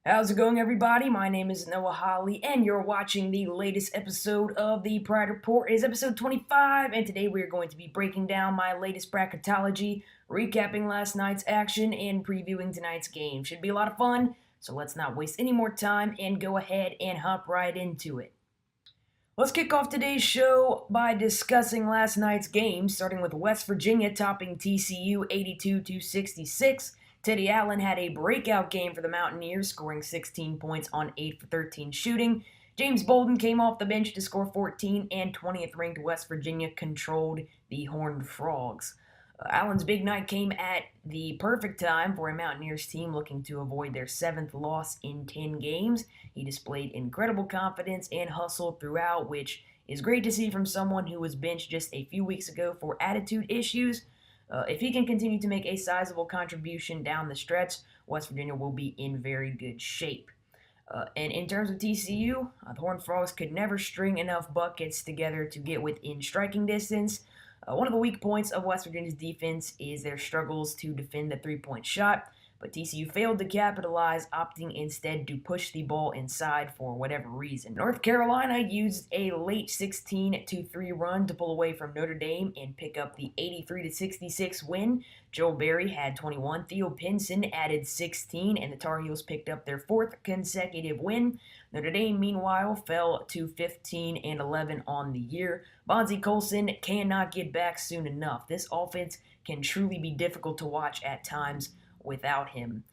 How's it going, everybody? My name is Noah Holly, and you're watching the latest episode of the Pride Report. It is episode 25, and today we are going to be breaking down my latest bracketology, recapping last night's action, and previewing tonight's game. Should be a lot of fun, so let's not waste any more time and go ahead and hop right into it. Let's kick off today's show by discussing last night's game, starting with West Virginia topping TCU 82-66. Teddy Allen had a breakout game for the Mountaineers, scoring 16 points on 8 for 13 shooting. James Bolden came off the bench to score 14, and 20th-ranked West Virginia controlled the Horned Frogs. Allen's big night came at the perfect time for a Mountaineers team looking to avoid their 7th loss in 10 games. He displayed incredible confidence and hustle throughout, which is great to see from someone who was benched just a few weeks ago for attitude issues. If he can continue to make a sizable contribution down the stretch, West Virginia will be in very good shape. And in terms of TCU, the Horned Frogs could never string enough buckets together to get within striking distance. One of the weak points of West Virginia's defense is their struggles to defend the three-point shot, but TCU failed to capitalize, opting instead to push the ball inside for whatever reason. North Carolina used a late 16-3 run to pull away from Notre Dame and pick up the 83-66 win. Joel Berry had 21, Theo Pinson added 16, and the Tar Heels picked up their 4th consecutive win. Notre Dame, meanwhile, fell to 15-11 on the year. Bonzie Colson cannot get back soon enough. This offense can truly be difficult to watch at times without him.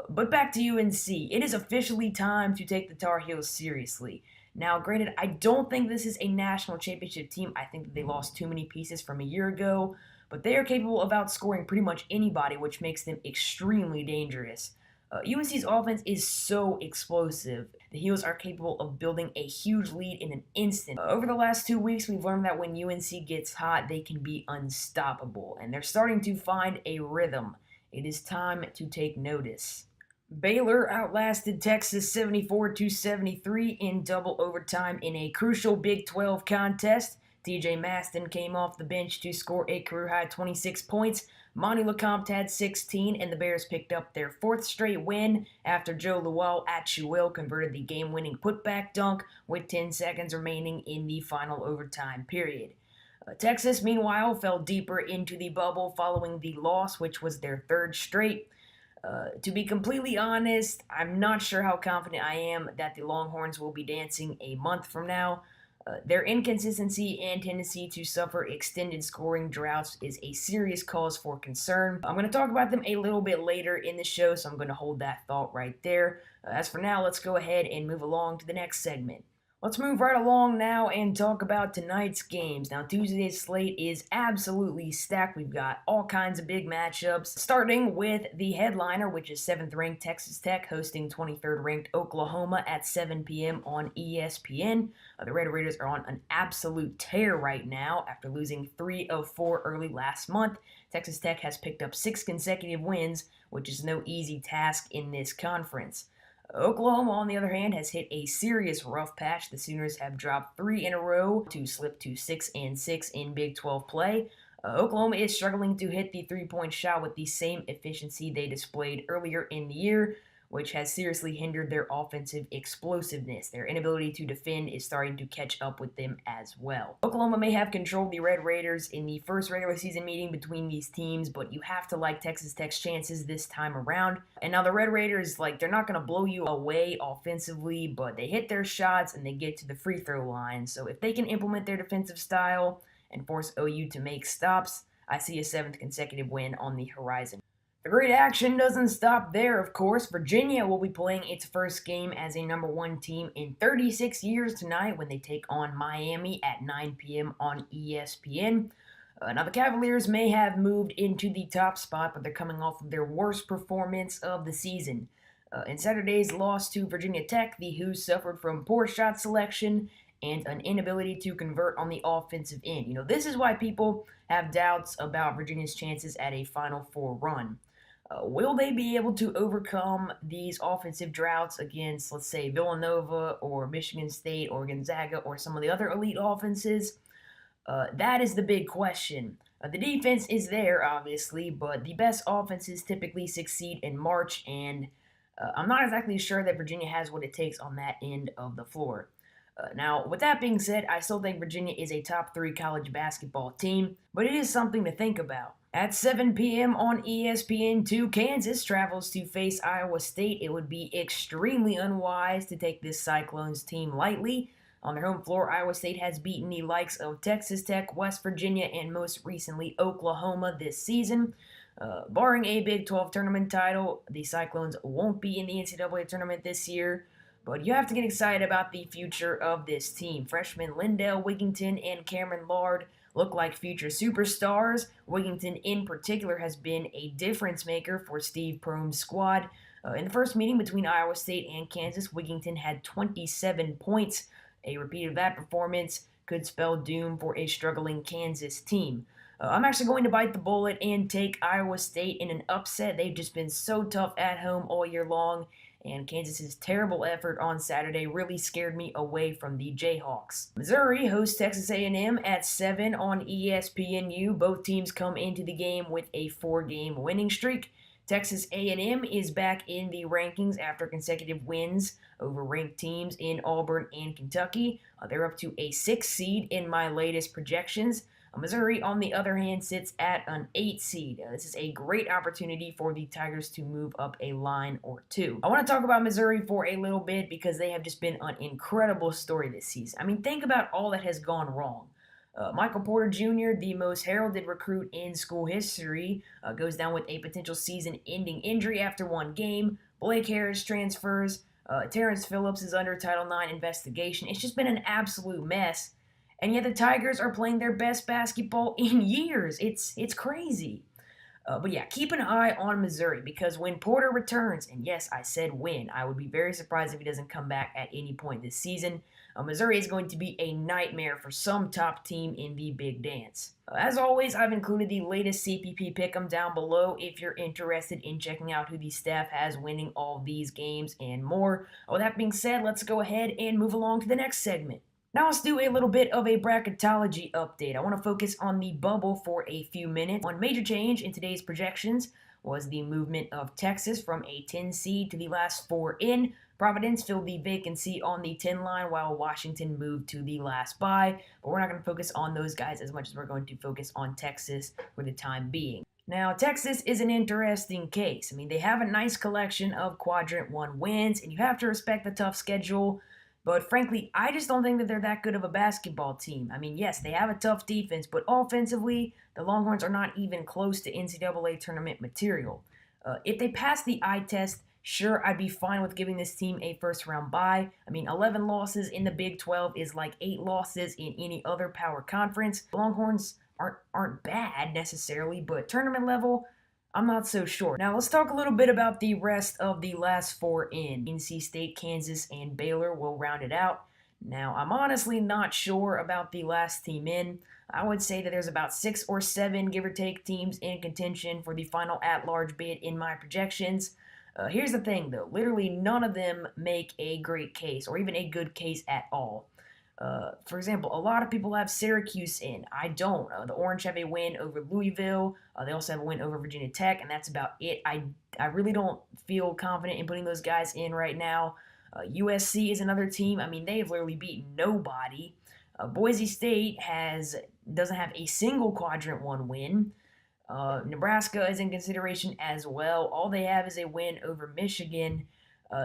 But back to UNC. It is officially time to take the Tar Heels seriously. Now, granted, I don't think this is a national championship team. I think that they lost too many pieces from a year ago, but they are capable of outscoring pretty much anybody, which makes them extremely dangerous. UNC's offense is so explosive. The Heels are capable of building a huge lead in an instant. Over the last 2 weeks, we've learned that when UNC gets hot, they can be unstoppable, and they're starting to find a rhythm. It is time to take notice. Baylor outlasted Texas 74-73 in double overtime in a crucial Big 12 contest. TJ Maston came off the bench to score a career-high 26 points. Monty LeCompte had 16, and the Bears picked up their 4th straight win after Joe Luau-Atchuel converted the game-winning putback dunk with 10 seconds remaining in the final overtime period. Texas, meanwhile, fell deeper into the bubble following the loss, which was their 3rd straight. To be completely honest, I'm not sure how confident I am that the Longhorns will be dancing a month from now. Their inconsistency and tendency to suffer extended scoring droughts is a serious cause for concern. I'm going to talk about them a little bit later in the show, so I'm going to hold that thought right there. As for now, let's go ahead and move along to the next segment. Let's move right along now and talk about tonight's games. Now, Tuesday's slate is absolutely stacked. We've got all kinds of big matchups, starting with the headliner, which is 7th-ranked Texas Tech hosting 23rd-ranked Oklahoma at 7 p.m. on ESPN. The Red Raiders are on an absolute tear right now after losing 3 of 4 early last month. Texas Tech has picked up 6 consecutive wins, which is no easy task in this conference. Oklahoma, on the other hand, has hit a serious rough patch. The Sooners have dropped 3 in a row to slip to 6-6 in Big 12 play. Oklahoma is struggling to hit the three-point shot with the same efficiency they displayed earlier in the year, which has seriously hindered their offensive explosiveness. Their inability to defend is starting to catch up with them as well. Oklahoma may have controlled the Red Raiders in the first regular season meeting between these teams, but you have to like Texas Tech's chances this time around. And now the Red Raiders, they're not going to blow you away offensively, but they hit their shots and they get to the free throw line. So if they can implement their defensive style and force OU to make stops, I see a 7th consecutive win on the horizon. The great action doesn't stop there, of course. Virginia will be playing its first game as a number 1 team in 36 years tonight when they take on Miami at 9 p.m. on ESPN. Now, the Cavaliers may have moved into the top spot, but they're coming off of their worst performance of the season. In Saturday's loss to Virginia Tech, the Hoos suffered from poor shot selection and an inability to convert on the offensive end. This is why people have doubts about Virginia's chances at a Final Four run. Will they be able to overcome these offensive droughts against, let's say, Villanova or Michigan State or Gonzaga or some of the other elite offenses? That is the big question. The defense is there, obviously, but the best offenses typically succeed in March, and I'm not exactly sure that Virginia has what it takes on that end of the floor. Now, with that being said, I still think Virginia is a top 3 college basketball team, but it is something to think about. At 7 p.m. on ESPN2, Kansas travels to face Iowa State. It would be extremely unwise to take this Cyclones team lightly. On their home floor, Iowa State has beaten the likes of Texas Tech, West Virginia, and most recently Oklahoma this season. Barring a Big 12 tournament title, the Cyclones won't be in the NCAA tournament this year. But you have to get excited about the future of this team. Freshmen Lindell Wigington and Cameron Lard look like future superstars. Wigington, in particular, has been a difference maker for Steve Prohm's squad. In the first meeting between Iowa State and Kansas, Wigington had 27 points. A repeat of that performance could spell doom for a struggling Kansas team. I'm actually going to bite the bullet and take Iowa State in an upset. They've just been so tough at home all year long, and Kansas's terrible effort on Saturday really scared me away from the Jayhawks. Missouri hosts Texas A&M at 7 on ESPNU. Both teams come into the game with a 4-game winning streak. Texas A&M is back in the rankings after consecutive wins over ranked teams in Auburn and Kentucky. They're up to a 6 seed in my latest projections. Missouri, on the other hand, sits at an 8 seed. This is a great opportunity for the Tigers to move up a line or two. I want to talk about Missouri for a little bit because they have just been an incredible story this season. I mean, think about all that has gone wrong. Michael Porter Jr., the most heralded recruit in school history, goes down with a potential season-ending injury after one game. Blake Harris transfers. Terrence Phillips is under Title IX investigation. It's just been an absolute mess. And yet the Tigers are playing their best basketball in years. It's crazy. But yeah, keep an eye on Missouri because when Porter returns, and yes, I said when, I would be very surprised if he doesn't come back at any point this season. Missouri is going to be a nightmare for some top team in the Big Dance. As always, I've included the latest CPP pick'em down below if you're interested in checking out who the staff has winning all these games and more. With that being said, let's go ahead and move along to the next segment. Now let's do a little bit of a bracketology update. I want to focus on the bubble for a few minutes. One major change in today's projections was the movement of Texas from a 10 seed to the last 4 in. Providence filled the vacancy on the 10 line while Washington moved to the last bye. But we're not going to focus on those guys as much as we're going to focus on Texas for the time being. Now, Texas is an interesting case. I mean, they have a nice collection of Quadrant 1 wins, and you have to respect the tough schedule. But frankly, I just don't think that they're that good of a basketball team. I mean, yes, they have a tough defense, but offensively, the Longhorns are not even close to NCAA tournament material. If they pass the eye test, sure, I'd be fine with giving this team a first-round bye. I mean, 11 losses in the Big 12 is like 8 losses in any other power conference. The Longhorns aren't bad necessarily, but tournament level, I'm not so sure. Now, let's talk a little bit about the rest of the last 4 in. NC State, Kansas, and Baylor will round it out. Now, I'm honestly not sure about the last team in. I would say that there's about 6 or 7, give or take, teams in contention for the final at-large bid in my projections. Here's the thing, though. Literally none of them make a great case, or even a good case at all. For example, a lot of people have Syracuse in. I don't. The Orange have a win over Louisville. They also have a win over Virginia Tech, and that's about it. I really don't feel confident in putting those guys in right now. USC is another team. I mean, they've literally beaten nobody. Boise State doesn't have a single Quadrant 1 win. Nebraska is in consideration as well. All they have is a win over Michigan.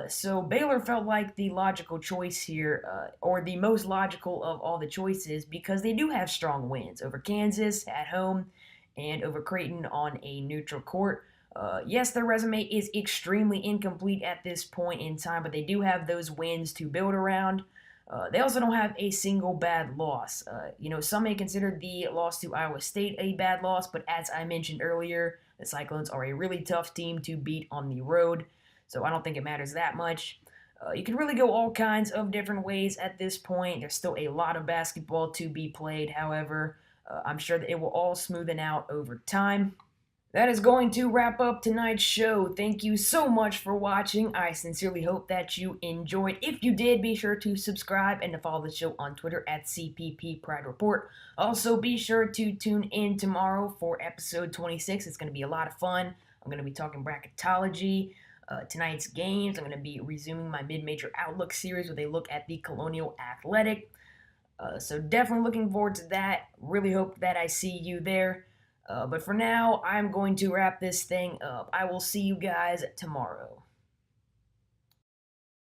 So Baylor felt like the logical choice here, or the most logical of all the choices, because they do have strong wins over Kansas at home and over Creighton on a neutral court. Yes, their resume is extremely incomplete at this point in time, but they do have those wins to build around. They also don't have a single bad loss. Some may consider the loss to Iowa State a bad loss, but as I mentioned earlier, the Cyclones are a really tough team to beat on the road. So I don't think it matters that much. You can really go all kinds of different ways at this point. There's still a lot of basketball to be played, however. I'm sure that it will all smoothen out over time. That is going to wrap up tonight's show. Thank you so much for watching. I sincerely hope that you enjoyed. If you did, be sure to subscribe and to follow the show on Twitter at CPP Pride Report. Also, be sure to tune in tomorrow for episode 26. It's going to be a lot of fun. I'm going to be talking bracketology. tonight's games. I'm going to be resuming my mid-major outlook series with a look at the Colonial Athletic. So definitely looking forward to that. Really hope that I see you there. But for now, I'm going to wrap this thing up. I will see you guys tomorrow.